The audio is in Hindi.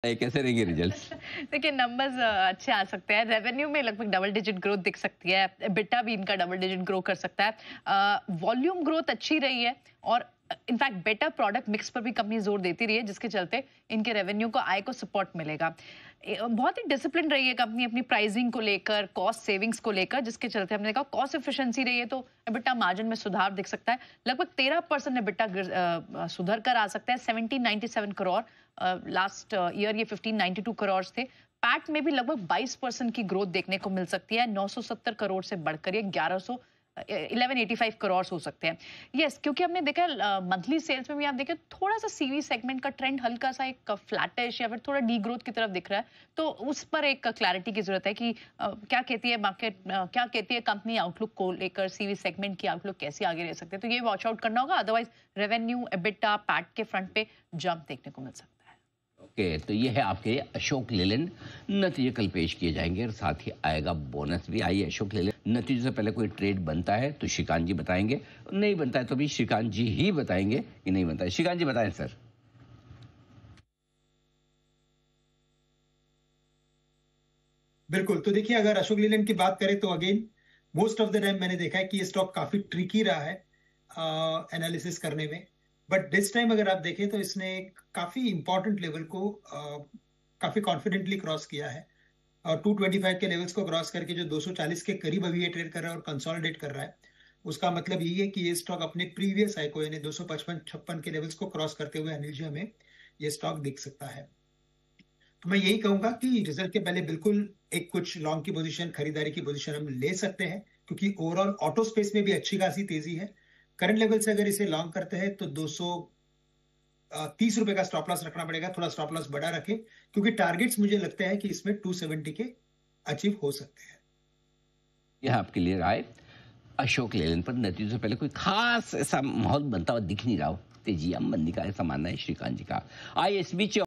कैसे रहेंगे रिजल्ट्स? देखिए नंबर्स अच्छे आ सकते हैं। रेवेन्यू में लगभग डबल डिजिट ग्रोथ दिख सकती है। एबिटा भी इनका डबल डिजिट ग्रो कर सकता है। वॉल्यूम ग्रोथ अच्छी रही है और इनफैक्ट बेटर प्रोडक्ट मिक्स पर भी कंपनी जोर देती रही है, जिसके चलते इनके रेवेन्यू को आय को सपोर्ट मिलेगा। बहुत ही डिसिप्लिन रही है कंपनी अपनी प्राइसिंग को लेकर, कॉस्ट सेविंग्स को लेकर, जिसके चलते हमने देखा कॉस्ट एफिशिएंसी रही है तो एबिटा मार्जिन में सुधार दिख सकता है। लगभग 13% एबिटा सुधर कर आ सकता है। 1797 करोड़, लास्ट ईयर ये 1592 करोड़ थे। पैट में भी लगभग 22% की ग्रोथ देखने को मिल सकती है। 970 करोड़ से बढ़कर ये 1185 करोड़ हो सकते हैं। यस, क्योंकि हमने देखा मंथली सेल्स में भी आप देखें थोड़ा सा सीवी सेगमेंट का ट्रेंड हल्का सा एक फ्लैटिश या फिर थोड़ा डी ग्रोथ की तरफ दिख रहा है। तो उस पर एक क्लैरिटी की जरूरत है कि क्या कहती है मार्केट, क्या कहती है कंपनी आउटलुक को लेकर, सीवी सेगमेंट की आउटलुक कैसे आगे रह सकते हैं। तो ये वॉच आउट करना होगा, अदरवाइज रेवेन्यू एबिटा पैट के फ्रंट पे जंप देखने को मिल सकता है। ओके, तो ये है आपके अशोक लेलैंड। नतीजे कल पेश किए जाएंगे और साथ ही आएगा बोनस भी। आइए अशोक लेलैंड, नतीजों से पहले कोई ट्रेड बनता है तो श्रीकांत जी बताएंगे, नहीं बनता है तो भी श्रीकांत जी ही बताएंगे कि नहीं बनता है। श्रीकांत जी बताएं सर। बिल्कुल। तो देखिए, अगर अशोक लीलैंड की बात करें तो again most of the time मैंने देखा है कि ये स्टॉक काफी ट्रिकी रहा है एनालिसिस करने में। बट दिस टाइम अगर आप देखें तो इसने एक काफी इंपॉर्टेंट लेवल को काफी कॉन्फिडेंटली क्रॉस किया है और 225 के लेवल्स को क्रॉस करके जो 240 के करीब अभी ये ट्रेड कर रहा है और कंसोलिडेट कर रहा है। उसका मतलब यही है कि ये स्टॉक अपने प्रीवियस हाई को यानी 255-56 के लेवल्स को क्रॉस करते हुए अनिल जी हमें ये स्टॉक दिख सकता है। तो मैं यही कहूंगा कि रिजल्ट के पहले बिल्कुल एक कुछ लॉन्ग की पोजीशन, खरीदारी की पोजीशन हम ले सकते हैं, क्योंकि ओवरऑल ऑटो स्पेस में भी अच्छी खासी तेजी है। करंट लेवल से अगर इसे लॉन्ग करते हैं तो 230 रुपए का स्टॉप लॉस रखना पड़ेगा। थोड़ा स्टॉप लॉस बड़ा रखें, क्योंकि टारगेट्स मुझे लगता है कि इसमें 270 के अचीव हो सकते हैं। यह आपके लिए राय। अशोक लेलैंड पर नतीजों से पहले कोई खास ऐसा माहौल बनता हुआ दिख नहीं रहा हो, तेजी या मंदी का, ऐसा मानना है श्रीकांत जी का। आइए इस बीच